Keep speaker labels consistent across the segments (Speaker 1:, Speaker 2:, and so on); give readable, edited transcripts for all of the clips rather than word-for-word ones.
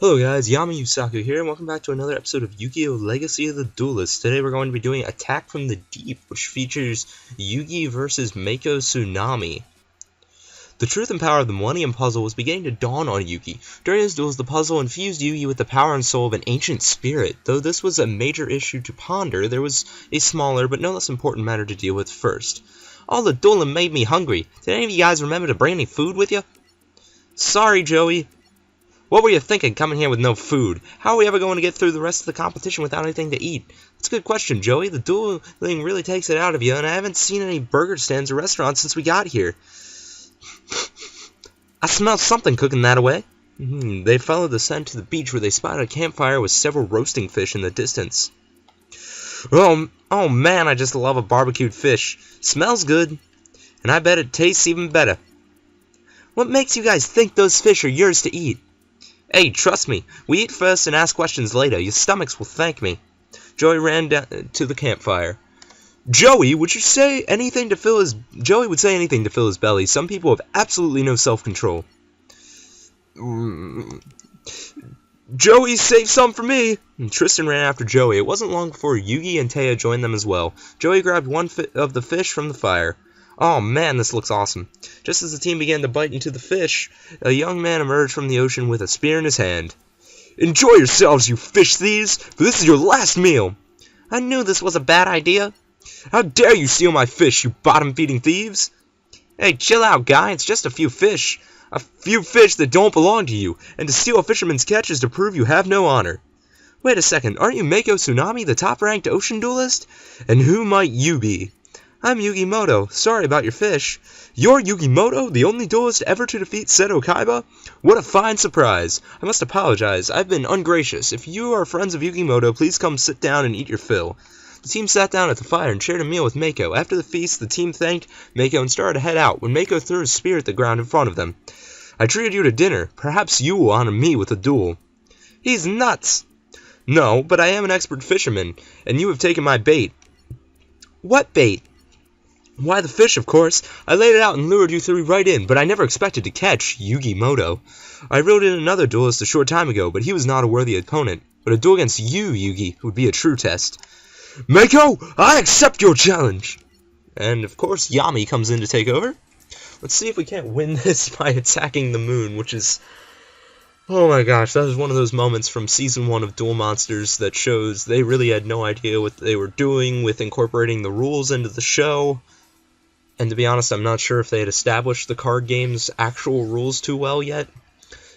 Speaker 1: Hello guys, Yami Yusaku here, and welcome back to another episode of Yu-Gi-Oh! Legacy of the Duelist. Today we're going to be doing Attack from the Deep, which features Yugi vs Mako Tsunami. The truth and power of the Millennium Puzzle was beginning to dawn on Yugi. During his duels, the puzzle infused Yugi with the power and soul of an ancient spirit. Though this was a major issue to ponder, there was a smaller but no less important matter to deal with first. All the dueling made me hungry. Did any of you guys remember to bring any food with you? Sorry, Joey. What were you thinking coming here with no food? How are we ever going to get through the rest of the competition without anything to eat? That's a good question, Joey. The dueling really takes it out of you, and I haven't seen any burger stands or restaurants since we got here. I smell something cooking that away. They followed the scent to the beach where they spotted a campfire with several roasting fish in the distance. Oh man, I just love a barbecued fish. Smells good, and I bet it tastes even better. What makes you guys think those fish are yours to eat? Hey, trust me, we eat first and ask questions later. Your stomachs will thank me. Joey ran down to the campfire. Joey would say anything to fill his belly. Some people have absolutely no self-control. Joey, save some for me! And Tristan ran after Joey. It wasn't long before Yugi and Taya joined them as well. Joey grabbed one of the fish from the fire. Oh man, this looks awesome. Just as the team began to bite into the fish, a young man emerged from the ocean with a spear in his hand. Enjoy yourselves, you fish thieves, for this is your last meal. I knew this was a bad idea. How dare you steal my fish, you bottom-feeding thieves? Hey, chill out, guy. It's just a few fish. A few fish that don't belong to you, and to steal a fisherman's catch is to prove you have no honor. Wait a second, aren't you Mako Tsunami, the top-ranked ocean duelist? And who might you be? I'm Yugi Moto. Sorry about your fish. You're Yugi Moto, the only duelist ever to defeat Seto Kaiba? What a fine surprise. I must apologize. I've been ungracious. If you are friends of Yugi Moto, please come sit down and eat your fill. The team sat down at the fire and shared a meal with Mako. After the feast, the team thanked Mako and started to head out when Mako threw his spear at the ground in front of them. I treated you to dinner. Perhaps you will honor me with a duel. He's nuts. No, but I am an expert fisherman, and you have taken my bait. What bait? Why, the fish, of course. I laid it out and lured you three right in, but I never expected to catch Yugi Moto. I reeled in another duelist a short time ago, but he was not a worthy opponent. But a duel against you, Yugi, would be a true test. Mako, I accept your challenge! And, of course, Yami comes in to take over. Let's see if we can't win this by attacking the moon, which is... Oh my gosh, that was one of those moments from Season 1 of Duel Monsters that shows they really had no idea what they were doing with incorporating the rules into the show. And to be honest, I'm not sure if they had established the card game's actual rules too well yet.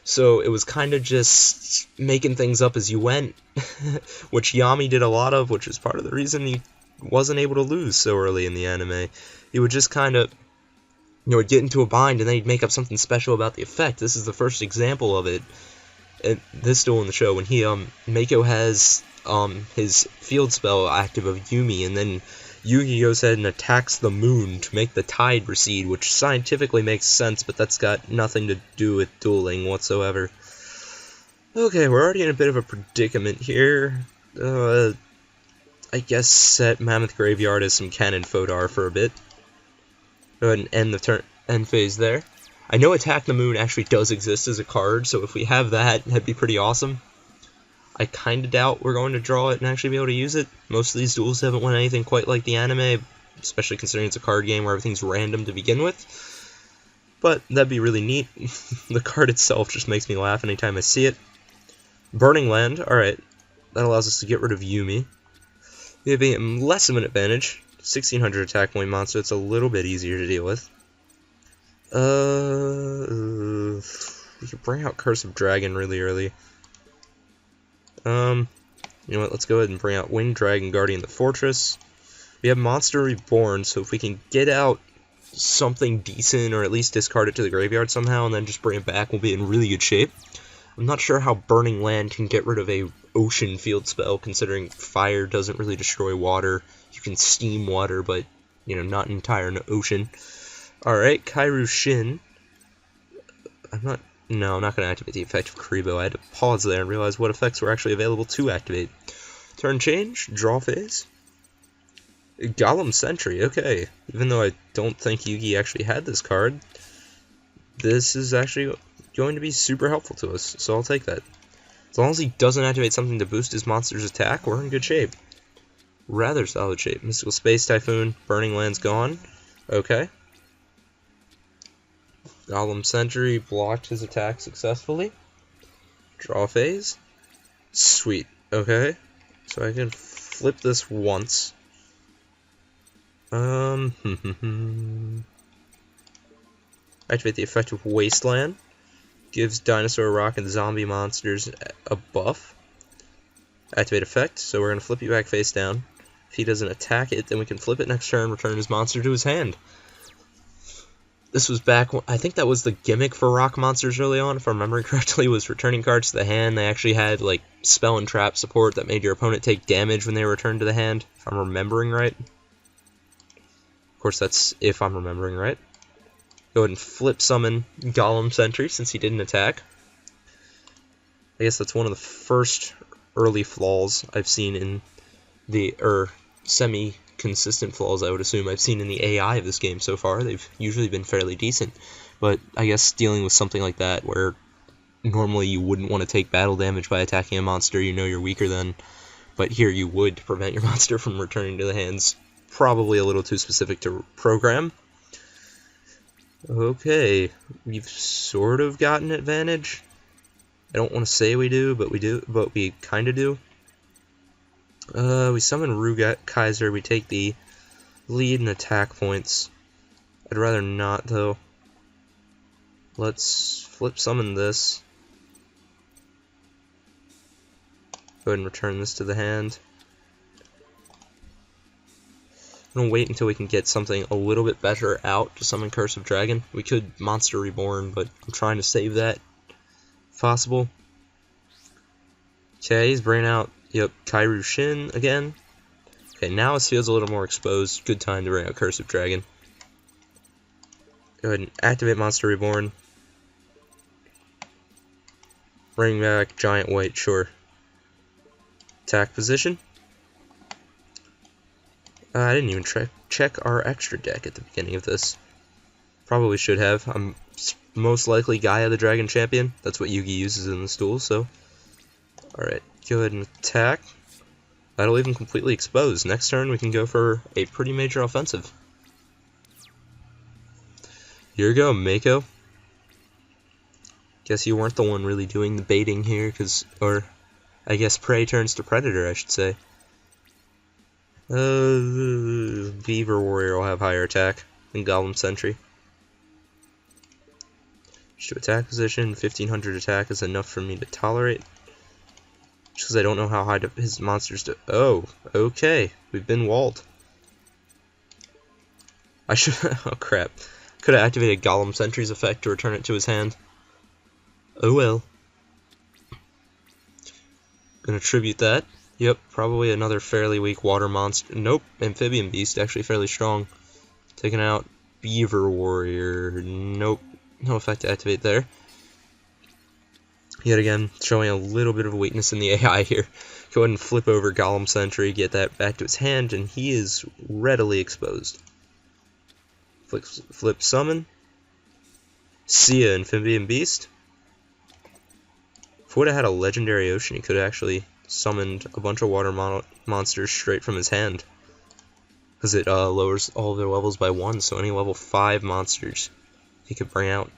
Speaker 1: So it was kind of just making things up as you went, which Yami did a lot of, which is part of the reason he wasn't able to lose so early in the anime. He would just kind of, would get into a bind and then he'd make up something special about the effect. This is the first example of it at this duel in the show when he, Mako has, his field spell active of Yumi, and then Yugi goes ahead and attacks the moon to make the tide recede, which scientifically makes sense, but that's got nothing to do with dueling whatsoever. Okay, we're already in a bit of a predicament here. I guess set Mammoth Graveyard as some cannon fodder for a bit. Go ahead and end the end phase there. I know Attack the Moon actually does exist as a card, so if we have that, that'd be pretty awesome. I kind of doubt we're going to draw it and actually be able to use it. Most of these duels haven't won anything quite like the anime, especially considering it's a card game where everything's random to begin with. But that'd be really neat. The card itself just makes me laugh anytime I see it. Burning Land, alright. That allows us to get rid of Yumi. We have a less of an advantage. 1600 attack point monster, it's a little bit easier to deal with. We could bring out Curse of Dragon really early. You know what, let's go ahead and bring out Winged Dragon Guardian the Fortress. We have Monster Reborn, so if we can get out something decent, or at least discard it to the graveyard somehow, and then just bring it back, we'll be in really good shape. I'm not sure how Burning Land can get rid of a ocean field spell, considering fire doesn't really destroy water. You can steam water, but, not an entire ocean. Alright, Kairu Shin. No, I'm not going to activate the effect of Karibo. I had to pause there and realize what effects were actually available to activate. Turn change, draw phase. Golem Sentry, okay. Even though I don't think Yugi actually had this card, this is actually going to be super helpful to us, so I'll take that. As long as he doesn't activate something to boost his monster's attack, we're in good shape. Rather solid shape. Mystical Space Typhoon, Burning Land's gone. Okay. Golem Sentry blocked his attack successfully. Draw phase. Sweet. Okay. So I can flip this once. Activate the effect of Wasteland. Gives Dinosaur, Rock, and Zombie monsters a buff. Activate effect, so we're going to flip you back face down. If he doesn't attack it, then we can flip it next turn, return his monster to his hand. This was back when, I think that was the gimmick for rock monsters early on, if I'm remembering correctly, was returning cards to the hand. They actually had, like, spell and trap support that made your opponent take damage when they returned to the hand, if I'm remembering right. Of course, that's if I'm remembering right. Go ahead and flip summon Golem Sentry since he didn't attack. I guess that's one of the first early flaws I've seen in the, semi-consistent flaws I would assume I've seen in the AI of this game so far. They've usually been fairly decent, but I guess dealing with something like that where normally you wouldn't want to take battle damage by attacking a monster you know you're weaker than, but here you would to prevent your monster from returning to the hands, probably a little too specific to program. Okay, we've sort of got an advantage. I don't want to say we do, but we kind of do. We summon Rugat Kaiser, we take the lead in attack points. I'd rather not, though. Let's flip summon this. Go ahead and return this to the hand. I'm gonna wait until we can get something a little bit better out to summon Curse of Dragon. We could Monster Reborn, but I'm trying to save that if possible. Okay, he's bringing out, yep, Kairu Shin again. Okay, now his field's a little more exposed. Good time to bring out Curse of Dragon. Go ahead and activate Monster Reborn. Bring back Giant White, sure. Attack position. I didn't even check our extra deck at the beginning of this. Probably should have. I'm most likely Gaia the Dragon Champion. That's what Yugi uses in this duel, so. Alright, go ahead and attack. That'll leave him completely exposed. Next turn we can go for a pretty major offensive. Here we go, Mako. Guess you weren't the one really doing the baiting here, or I guess prey turns to predator, I should say. Beaver Warrior will have higher attack than Golem Sentry. Just to attack position, 1500 attack is enough for me to tolerate. Just because I don't know how high his monsters do. Oh, okay. We've been walled. I should. Oh crap. Could have activated Golem Sentry's effect to return it to his hand. Oh well. Gonna tribute that. Yep, probably another fairly weak water monster. Nope, Amphibian Beast, actually fairly strong. Taking out Beaver Warrior. Nope, no effect to activate there. Yet again, showing a little bit of a weakness in the AI here. Go ahead and flip over Golem Sentry, get that back to his hand, and he is readily exposed. Flip summon. See ya, Amphibian Beast. If we would have had a Legendary Ocean, he could have actually summoned a bunch of water monsters straight from his hand, because it lowers all of their levels by 1, so any level 5 monsters he could bring out.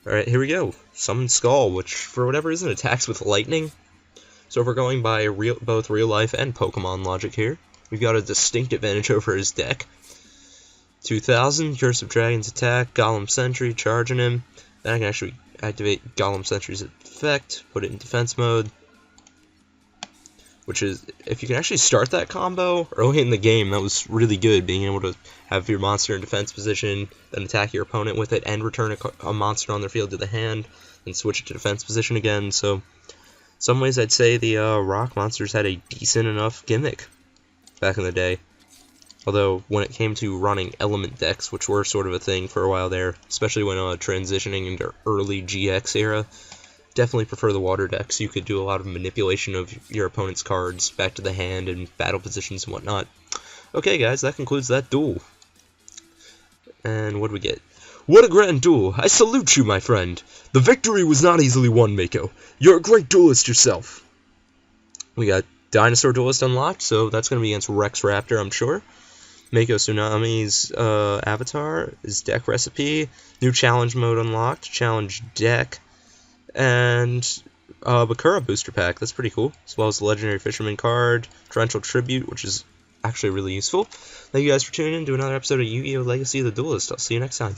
Speaker 1: Alright, here we go. Summon Skull, which for whatever reason attacks with lightning. So if we're going by both real life and Pokemon logic here, we've got a distinct advantage over his deck. 2000, Curse of Dragon's attack, Golem Sentry, charging him. Then I can actually activate Golem Sentry's effect, put it in defense mode, which is, if you can actually start that combo early in the game, that was really good, being able to have your monster in defense position, then attack your opponent with it, and return a monster on their field to the hand, and switch it to defense position again. So, in some ways I'd say the rock monsters had a decent enough gimmick back in the day. Although, when it came to running element decks, which were sort of a thing for a while there, especially when transitioning into early GX era, definitely prefer the water decks. You could do a lot of manipulation of your opponent's cards back to the hand and battle positions and whatnot. Okay, guys, that concludes that duel. And what do we get? What a grand duel! I salute you, my friend! The victory was not easily won, Mako. You're a great duelist yourself. We got Dinosaur Duelist unlocked, so that's going to be against Rex Raptor, I'm sure. Mako Tsunami's avatar, his deck recipe, new challenge mode unlocked, challenge deck, and Bakura booster pack. That's pretty cool, as well as the Legendary Fisherman card, Torrential Tribute, which is actually really useful. Thank you guys for tuning in to another episode of Yu-Gi-Oh! Legacy of the Duelist. I'll see you next time.